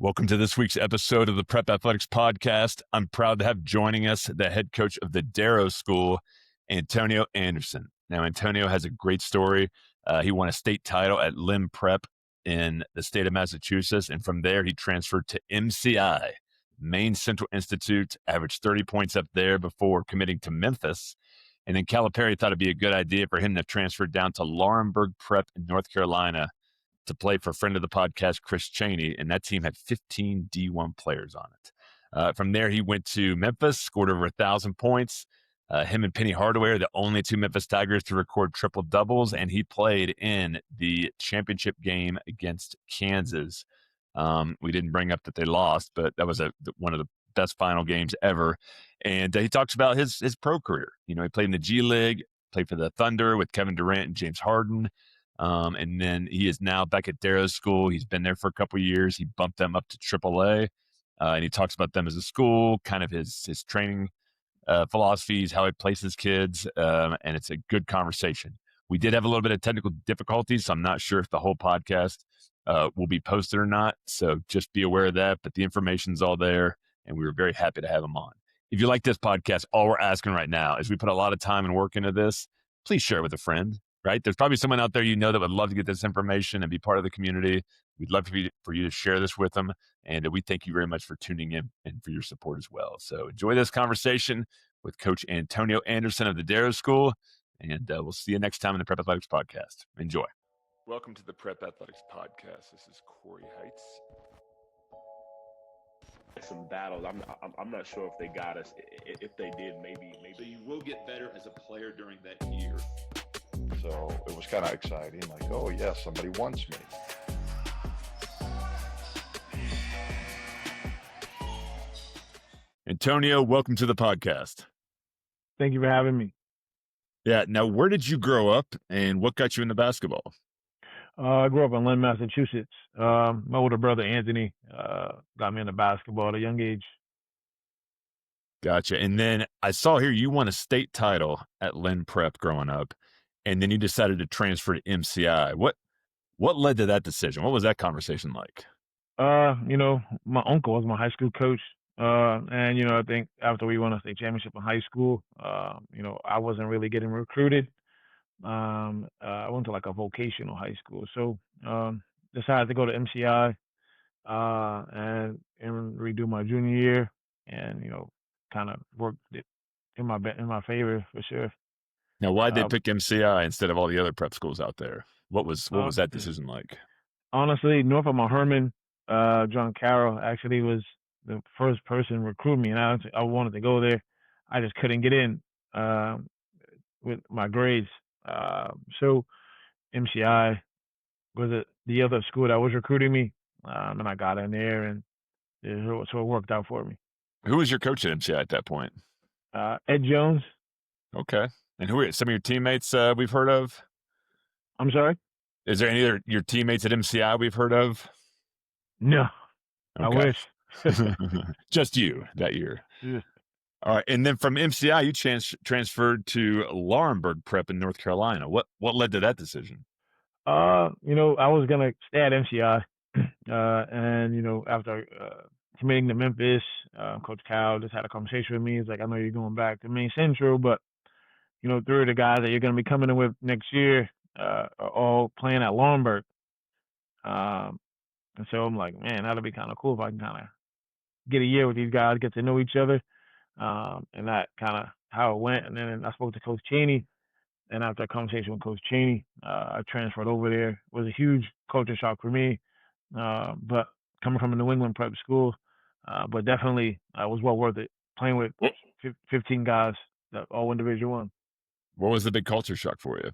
Welcome to this week's episode of the Prep Athletics Podcast. I'm proud to have joining us the head coach of the Darrow School, Antonio Anderson. Now, Antonio has a great story. He won a state title at Lynn Prep in the state of Massachusetts, and from there he transferred to MCI, Maine Central Institute, averaged 30 points up there before committing to Memphis. And then Calipari thought it'd be a good idea for him to transfer down to Laurinburg Prep in North Carolina to play for a friend of the podcast, Chris Cheney, and that team had 15 D1 players on it. From there, he went to Memphis, scored over 1,000 points. Him and Penny Hardaway are the only two Memphis Tigers to record triple doubles, and he played in the championship game against Kansas. We didn't bring up that they lost, but that was one of the best final games ever. And he talks about his pro career. You know, he played in the G League, played for the Thunder with Kevin Durant and James Harden. And then he is now back at Darrow School. He's been there for a couple of years. He bumped them up to AAA. And he talks about them as a school, kind of his training philosophies, how he places kids. And it's a good conversation. We did have a little bit of technical difficulties, so I'm not sure if the whole podcast will be posted or not. So just be aware of that. But the information's all there, and we were very happy to have him on. If you like this podcast, all we're asking right now is we put a lot of time and work into this. Please share it with a friend, right? There's probably someone out there you know that would love to get this information and be part of the community. We'd love for you to share this with them. And we thank you very much for tuning in and for your support as well. So enjoy this conversation with Coach Antonio Anderson of the Darrow School. And we'll see you next time in the Prep Athletics Podcast. Enjoy. Welcome to the Prep Athletics Podcast. This is Corey Heights. Some battles. I'm not sure if they got us. If they did, maybe. So you will get better as a player during that year. So it was kind of exciting. Like, oh yeah, somebody wants me. Antonio, welcome to the podcast. Thank you for having me. Yeah. Now, where did you grow up and what got you into basketball? I grew up in Lynn, Massachusetts. My older brother, Anthony, got me into basketball at a young age. Gotcha. And then I saw here you won a state title at Lynn Prep growing up, and then you decided to transfer to MCI. What led to that decision? What was that conversation like? My uncle was my high school coach. And I think after we won a state championship in high school, I wasn't really getting recruited. I went to like a vocational high school. So decided to go to MCI and redo my junior year and, kind of worked it in my favor for sure. Now, why'd they pick MCI instead of all the other prep schools out there? What was that decision like? Honestly, north of Mount Herman, John Carroll actually was the first person recruiting me, and I wanted to go there. I just couldn't get in with my grades. So MCI was the other school that was recruiting me, and I got in there, and so it worked out for me. Who was your coach at MCI at that point? Ed Jones. Okay. And who are some of your teammates we've heard of? I'm sorry? Is there any of your teammates at MCI we've heard of? No. Okay. I wish. Just you that year. Yeah. All right. And then from MCI, you transferred to Laurinburg Prep in North Carolina. What led to that decision? I was going to stay at MCI. And, after committing to Memphis, Coach Cal just had a conversation with me. He's like, I know you're going back to Maine Central, but, three of the guys that you're going to be coming in with next year are all playing at Laurinburg. And so I'm like, man, that'll be kind of cool if I can kind of get a year with these guys, get to know each other. And that kind of how it went. And then I spoke to Coach Cheney. And after a conversation with Coach Cheney, I transferred over there. It was a huge culture shock for me. But coming from a New England prep school, but definitely was well worth it. Playing with 15 guys that all win Division I. What was the big culture shock for you?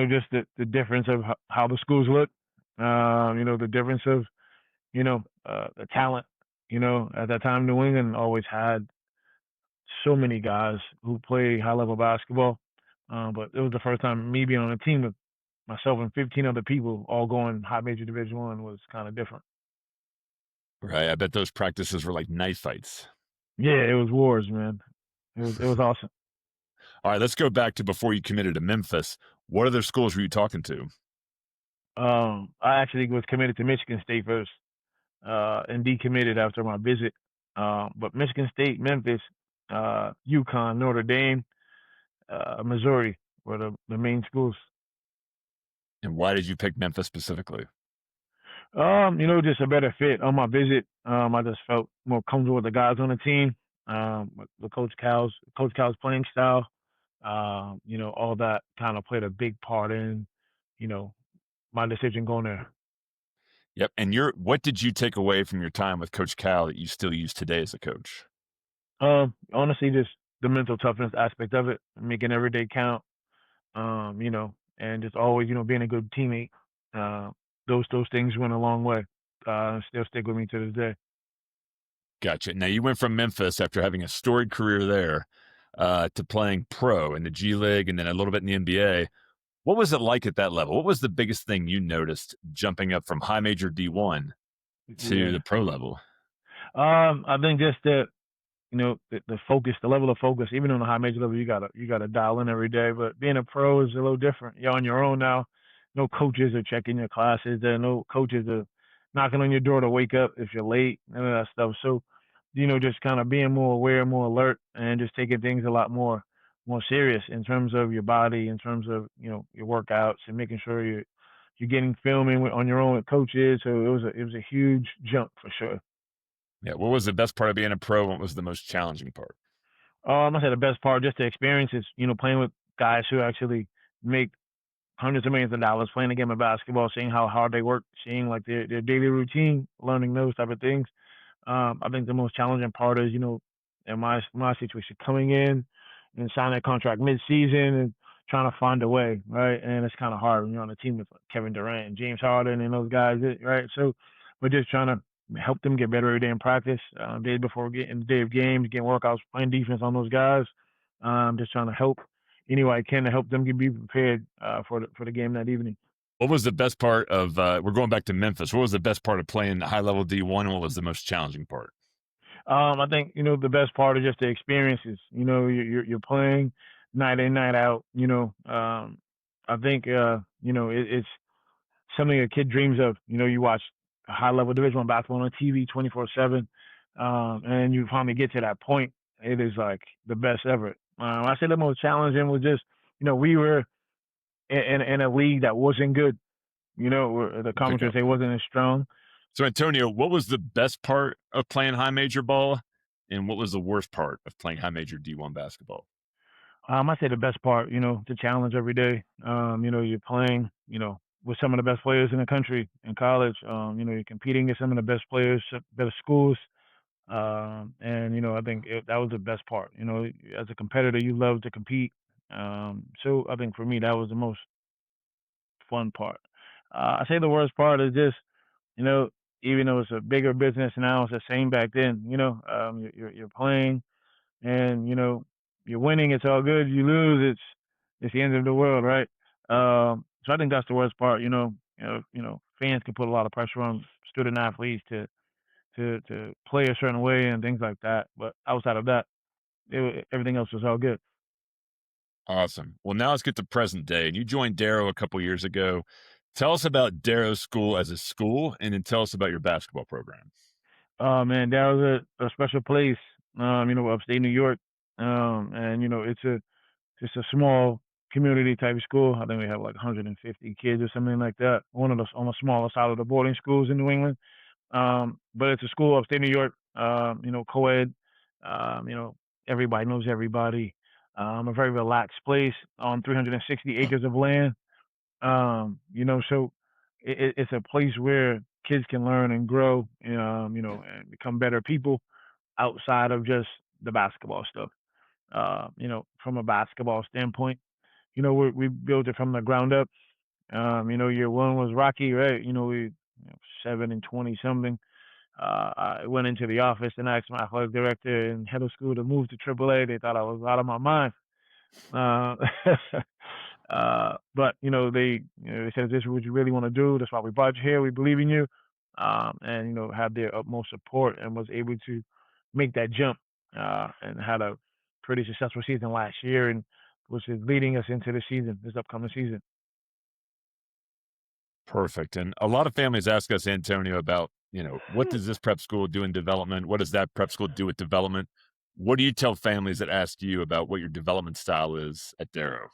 Just the difference of how the schools look. The difference of, the talent. At that time, New England always had so many guys who play high-level basketball. But it was the first time me being on a team with myself and 15 other people all going high major Division I was kind of different. Right. I bet those practices were like knife fights. Yeah, it was wars, man. It was awesome. All right, let's go back to before you committed to Memphis. What other schools were you talking to? I actually was committed to Michigan State first. and decommitted after my visit. But Michigan State, Memphis, UConn, Notre Dame, Missouri were the main schools. And why did you pick Memphis specifically? Just a better fit on my visit. I just felt more comfortable with the guys on the team. With the Coach Cal's playing style. All that kind of played a big part in, you know, my decision going there. Yep. And what did you take away from your time with Coach Cal that you still use today as a coach? Honestly, just the mental toughness aspect of it, making every day count. And just always, being a good teammate. Those things went a long way. Still stick with me to this day. Gotcha. Now, you went from Memphis after having a storied career there to playing pro in the G League and then a little bit in the NBA. What was it like at that level? What was the biggest thing you noticed jumping up from high major D1 to the pro level? I think just that, the focus, the level of focus, even on the high major level, you gotta dial in every day. But being a pro is a little different. You're on your own now. No coaches are checking your classes. There are no coaches are knocking on your door to wake up if you're late, none of that stuff. So, just kind of being more aware, more alert, and just taking things a lot more serious in terms of your body, in terms of your workouts, and making sure you're getting filming on your own with coaches. So it was a huge jump for sure. Yeah. What was the best part of being a pro? What was the most challenging part? I say the best part, just the experience is, playing with guys who actually make hundreds of millions of dollars playing the game of basketball, seeing how hard they work, seeing like their daily routine, learning those type of things. I think the most challenging part is, in my situation, coming in and signing a contract mid-season and trying to find a way, right? And it's kind of hard when you're on a team with Kevin Durant and James Harden and those guys, right? So we're just trying to help them get better every day in practice, day before getting the day of games, getting workouts, playing defense on those guys. Just trying to help any way I can to help them be prepared for the game that evening. What was the best part of, we're going back to Memphis. What was the best part of playing high level D1 and what was the most challenging part? I think, the best part is just the experiences. You're playing night in, night out. I think, it's something a kid dreams of. You watch high level Division I basketball on TV 24/7, and you finally get to that point. It is like the best ever. I say the most challenging was just, we were in a league that wasn't good. The conference they wasn't as strong. So, Antonio, what was the best part of playing high major ball, and what was the worst part of playing high major D1 basketball? I say the best part, the challenge every day. You're playing, with some of the best players in the country in college. You're competing against some of the best players, better schools. And I think that was the best part. As a competitor, you love to compete. So I think for me, that was the most fun part. I say the worst part is just, even though it's a bigger business now, it's the same back then. You're playing, and you're winning. It's all good. You lose, it's the end of the world, right? So I think that's the worst part. Fans can put a lot of pressure on student athletes to play a certain way and things like that. But outside of that, everything else was all good. Awesome. Well, now let's get to present day. And you joined Darrow a couple years ago. Tell us about Darrow School as a school, and then tell us about your basketball program. Oh man, that was a special place. Upstate New York. And it's just a small community type of school. I think we have like 150 kids or something like that. One of the on the smaller side of the boarding schools in New England. But it's a school upstate New York. Co-ed. Everybody knows everybody. A very relaxed place on 360 acres of land. So it's a place where kids can learn and grow, and become better people outside of just the basketball stuff. From a basketball standpoint, we built it from the ground up. Year one was rocky, right? We 7-20 something. I went into the office and asked my athletic director and head of school to move to AAA. They thought I was out of my mind. Uh, but they said, "This is what you really want to do. That's why we brought you here. We believe in you." And had their utmost support and was able to make that jump, and had a pretty successful season last year, and which is leading us into this upcoming season. Perfect. And a lot of families ask us, Antonio, about what does this prep school do in development? What does that prep school do with development? What do you tell families that ask you about what your development style is at Darrow?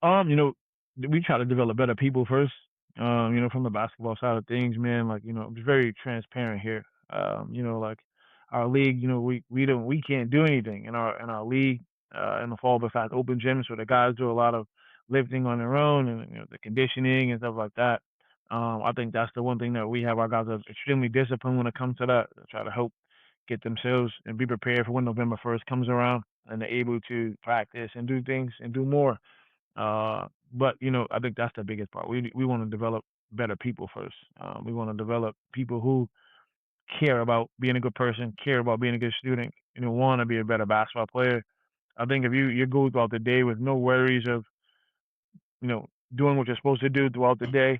You know, we try to develop better people first. From the basketball side of things, man, like, it's very transparent here. Like our league, we can't do anything in our league in the fall besides open gyms, so the guys do a lot of lifting on their own and the conditioning and stuff like that. I think that's the one thing that we have. Our guys are extremely disciplined when it comes to that. They try to help get themselves and be prepared for when November 1st comes around, and they're able to practice and do things and do more. But I think that's the biggest part. We want to develop better people first. We want to develop people who care about being a good person, care about being a good student, want to be a better basketball player. I think if you go throughout the day with no worries of doing what you're supposed to do throughout the day,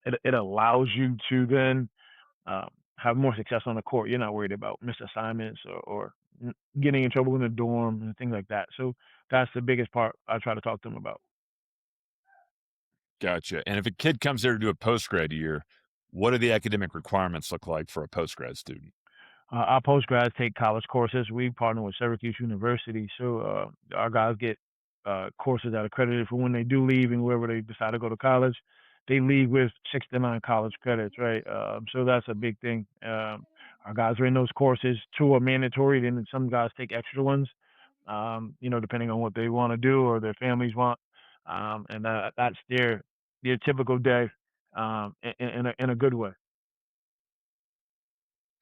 it allows you to then uh, have more success on the court. You're not worried about missed assignments or getting in trouble in the dorm and things like that. So that's the biggest part I try to talk to them about. Gotcha. And if a kid comes there to do a post-grad year, what do the academic requirements look like for a post-grad student? Our post-grads take college courses. We partner with Syracuse University, so our guys get courses that are accredited for when they do leave and wherever they decide to go to college. They leave with 6 to 9 college credits, right? So that's a big thing. Our guys are in those courses. 2 are mandatory, then some guys take extra ones, depending on what they want to do or their families want. And that's their typical day in a good way.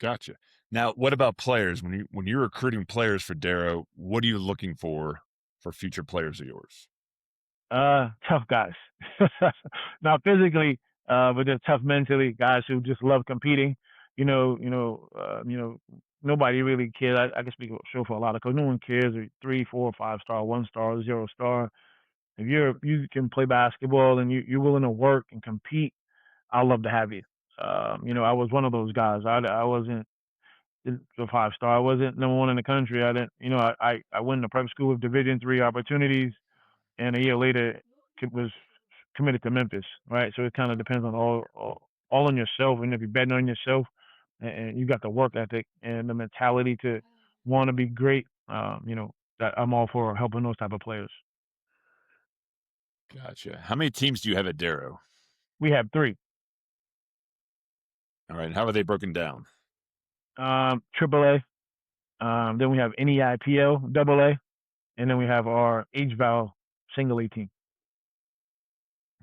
Gotcha. Now, what about players? When you're recruiting players for Darrow, what are you looking for future players of yours? Tough guys. Not physically, but they're tough mentally. Guys who just love competing. Nobody really cares. I can speak for a lot of coaches. No one cares. 3, 4, 5 star, 1 star, 0 star. If you can play basketball and you're willing to work and compete, I'd love to have you. I was one of those guys. I wasn't a 5 star. I wasn't number one in the country. I didn't. I went to prep school with Division III opportunities, and a year later was committed to Memphis. Right. So it kind of depends on all on yourself, and if you're betting on yourself, and you got the work ethic and the mentality to want to be great, that I'm all for helping those type of players. Gotcha. How many teams do you have at Darrow? We have 3. All right. How are they broken down? AAA. Then we have NEIPL, AA, and then we have our HVAL single A team.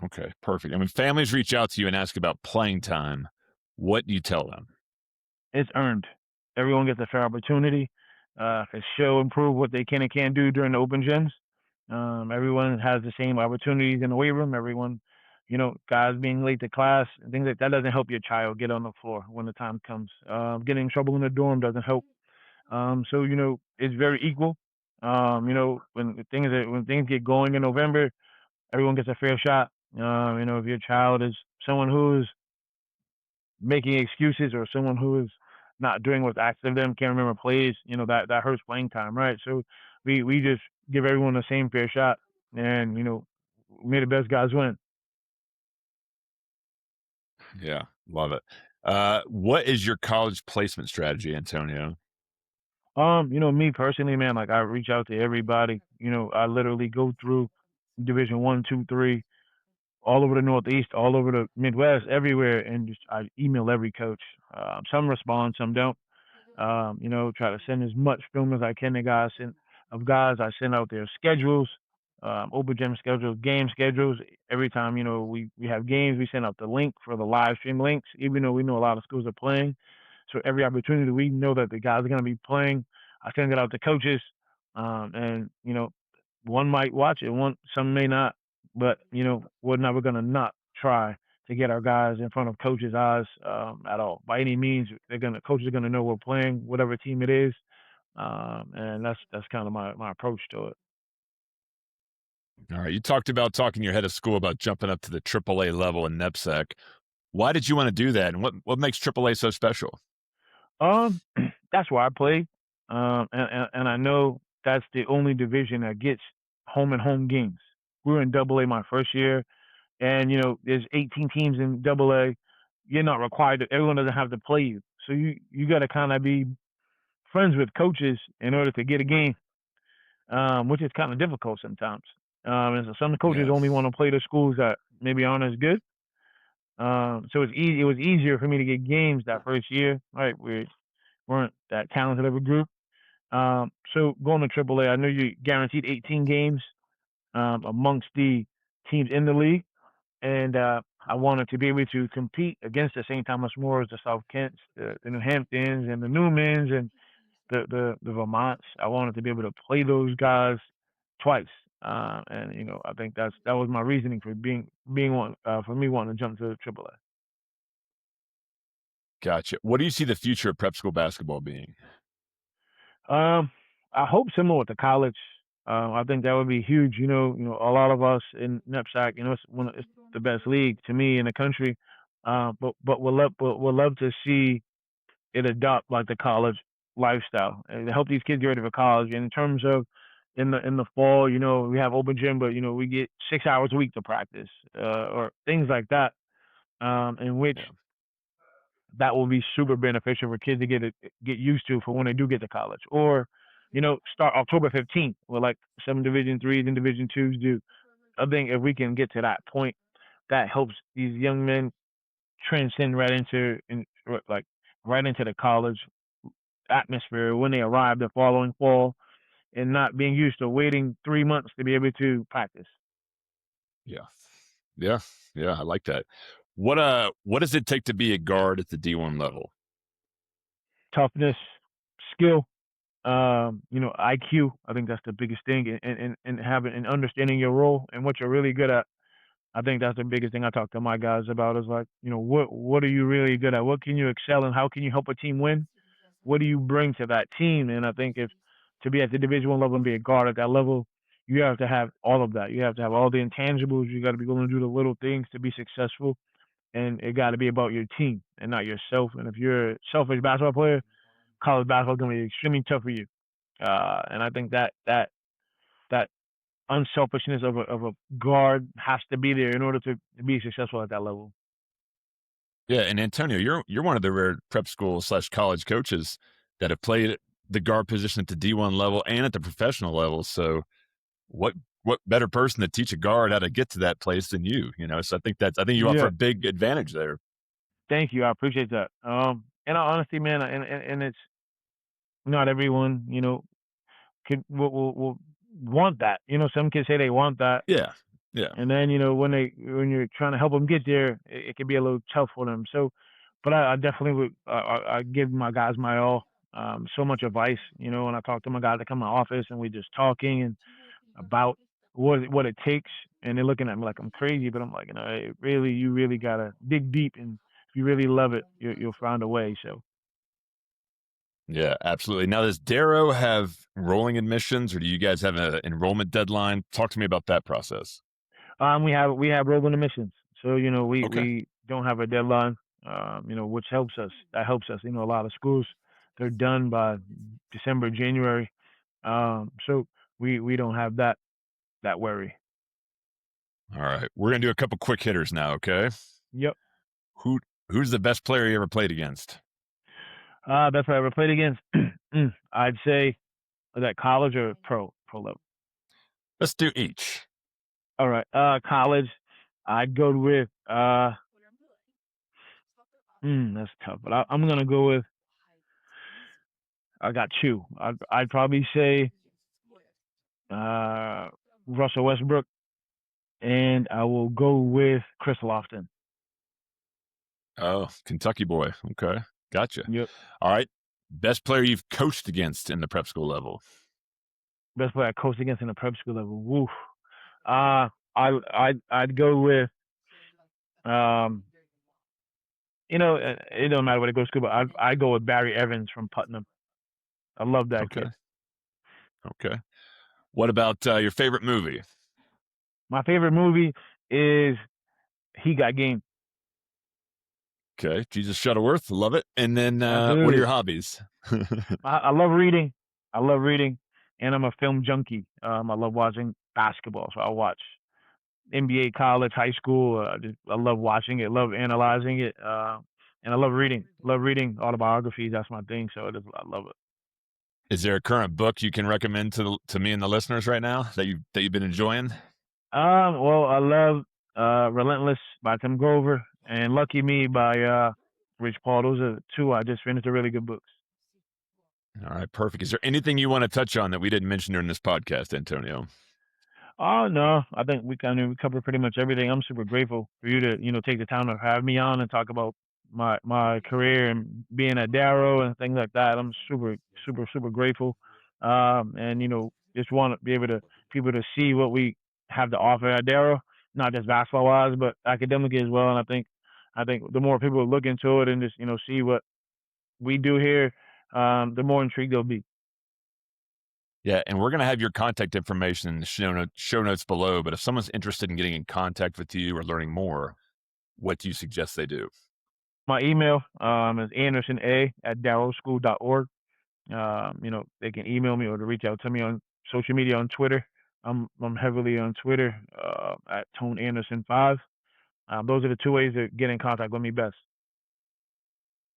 Okay, perfect. And when families reach out to you and ask about playing time, what do you tell them? It's earned. Everyone gets a fair opportunity to show and prove what they can and can't do during the open gyms. Everyone has the same opportunities in the weight room. Everyone, guys being late to class and things like that doesn't help your child get on the floor when the time comes. Getting in trouble in the dorm doesn't help. So it's very equal. When things get going in November, everyone gets a fair shot. If your child is someone who is making excuses or someone who is not doing what's asked of them, can't remember plays, that hurts playing time, right? So we just give everyone the same fair shot, and may the best guys win. Yeah, love it. What is your college placement strategy, Antonio? Me personally, man, like I reach out to everybody. I literally go through Division 1, 2, 3, all over the Northeast, all over the Midwest, everywhere, and just I email every coach. Some respond, some don't. Try to send as much film as I can to guys. Of guys, I send out their schedules, open gym schedules, game schedules. Every time we have games, we send out the link for the live stream links, even though we know a lot of schools are playing. So every opportunity we know that the guys are going to be playing, I send it out to coaches, and one might watch it, some may not, but we're never going to not try to get our guys in front of coaches' eyes at all. By any means, coaches are gonna know we're playing whatever team it is, and that's kind of my approach to it. All right, you talked about talking your head of school about jumping up to the AAA level in NEPSAC. Why did you want to do that, and what makes AAA so special? Um, that's where I play, and I know that's the only division that gets home and home games. We were in AA my first year, and there's 18 teams in AA. you're not required to. Everyone doesn't have to play you, so you got to kind of be friends with coaches in order to get a game, which is kind of difficult sometimes. And so some coaches Yeah. only want to play the schools that maybe aren't as good. So it's easy. It was easier for me to get games that first year. Right, we weren't that talented of a group. So going to AAA, I know you guaranteed 18 games amongst the teams in the league, and I wanted to be able to compete against the St. Thomas Moores, the South Kents, the New Hamptons, and the Newmans, and the Vermonts. I wanted to be able to play those guys twice, and I think that was my reasoning for being one for me wanting to jump to AAA. Gotcha. What do you see the future of prep school basketball being? I hope similar with the college. I think that would be huge. A lot of us in NEPSAC, it's the best league to me in the country. But we'll love to see it adopt like the college lifestyle and to help these kids get ready for college. And in terms of in the fall, we have open gym, but we get 6 hours a week to practice, or things like that, in which Yeah. that will be super beneficial for kids to get used to for when they do get to college, or start October 15th with like some Division threes and Division twos do. I think if we can get to that point, that helps these young men transcend right into the college atmosphere when they arrive the following fall, and not being used to waiting 3 months to be able to practice. Yeah. Yeah. Yeah. I like that. What does it take to be a guard at the D1 level? Toughness, skill, IQ. I think that's the biggest thing, and having and understanding your role and what you're really good at. I think that's the biggest thing I talk to my guys about is like, what are you really good at? What can you excel in? How can you help a team win? What do you bring to that team? And I think if to be at the Division 1 level and be a guard at that level, you have to have all of that. You have to have all the intangibles. You got to be willing to do the little things to be successful, and it got to be about your team and not yourself. And if you're a selfish basketball player, college basketball is going to be extremely tough for you. And I think that unselfishness of a guard has to be there in order to be successful at that level. Yeah, and Antonio, you're one of the rare prep school / college coaches that have played the guard position at the D1 level and at the professional level. So what better person to teach a guard how to get to that place than you? So I think you offer Yeah. a big advantage there. Thank you. I appreciate that. And honestly, man, and it's not everyone, will want that. Some kids say they want that, Yeah. Yeah. and then when you're trying to help them get there, it can be a little tough for them. So, but I definitely would. I give my guys my all. So much advice, and I talk to my guys that come to my office, and we just talking and about what it takes, and they're looking at me like I'm crazy, but I'm like, you really gotta dig deep, and if you really love it, you'll find a way. So. Yeah, absolutely. Now, does Darrow have rolling admissions, or do you guys have an enrollment deadline? Talk to me about that process. We have rolling admissions, so we Okay. we don't have a deadline, which helps us. That helps us. A lot of schools, they're done by December, January, so we don't have that worry. All right. We're going to do a couple quick hitters now, okay? Yep. Who's the best player you ever played against? Best player I ever played against, I'd say that college or pro level. Let's do each. All right. College, I'd go with that's tough, but I'm gonna go with. I got two. I'd probably say Russell Westbrook, and I will go with Chris Lofton. Oh, Kentucky boy. Okay. Gotcha. Yep. All right. Best player you've coached against in the prep school level? Best player I coached against in the prep school level. Woof. I'd go with it don't matter where they go to school, but I'd go with Barry Evans from Putnam. I love that kid. Okay. What about your favorite movie? My favorite movie is He Got Game. Okay. Jesus Shuttleworth. Love it. And then what are Absolutely. your hobbies? I love reading. And I'm a film junkie. I love watching basketball, so I watch NBA, college, high school. I love watching it, love analyzing it, and I love reading. Love reading autobiographies. That's my thing. So I love it. Is there a current book you can recommend to me and the listeners right now that you've been enjoying? Well, I love Relentless by Tim Grover and Lucky Me by Rich Paul. Those are two I just finished. Are really good books. All right, perfect. Is there anything you want to touch on that we didn't mention during this podcast, Antonio? Oh no, I think we covered pretty much everything. I'm super grateful for you to take the time to have me on and talk about my career and being at Darrow and things like that. I'm super grateful, and just want to be able to people to see what we have to offer at Darrow, not just basketball wise, but academically as well. And I think the more people look into it and just see what we do here, the more intrigued they'll be. Yeah, and we're going to have your contact information in the show notes below. But if someone's interested in getting in contact with you or learning more, what do you suggest they do? My email is andersona@darrowschool.org. They can email me or to reach out to me on social media on Twitter. I'm heavily on Twitter at Tone Anderson 5. Those are the two ways to get in contact with me best.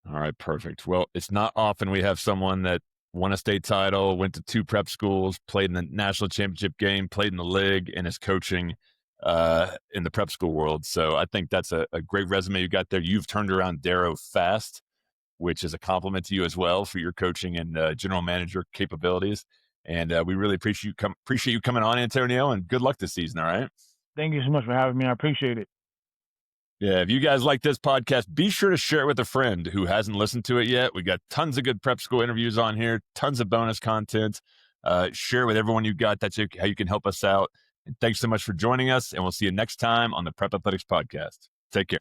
All right, perfect. Well, it's not often we have someone that won a state title, went to 2 prep schools, played in the national championship game, played in the league, and is coaching in the prep school world. So I think that's a great resume you got there. You've turned around Darrow fast, which is a compliment to you as well for your coaching and general manager capabilities. And we really appreciate you coming on, Antonio, and good luck this season. All right. Thank you so much for having me. I appreciate it. Yeah, if you guys like this podcast, be sure to share it with a friend who hasn't listened to it yet. We got tons of good prep school interviews on here, tons of bonus content. Share it with everyone you got. That's how you can help us out. And thanks so much for joining us, and we'll see you next time on the Prep Athletics Podcast. Take care.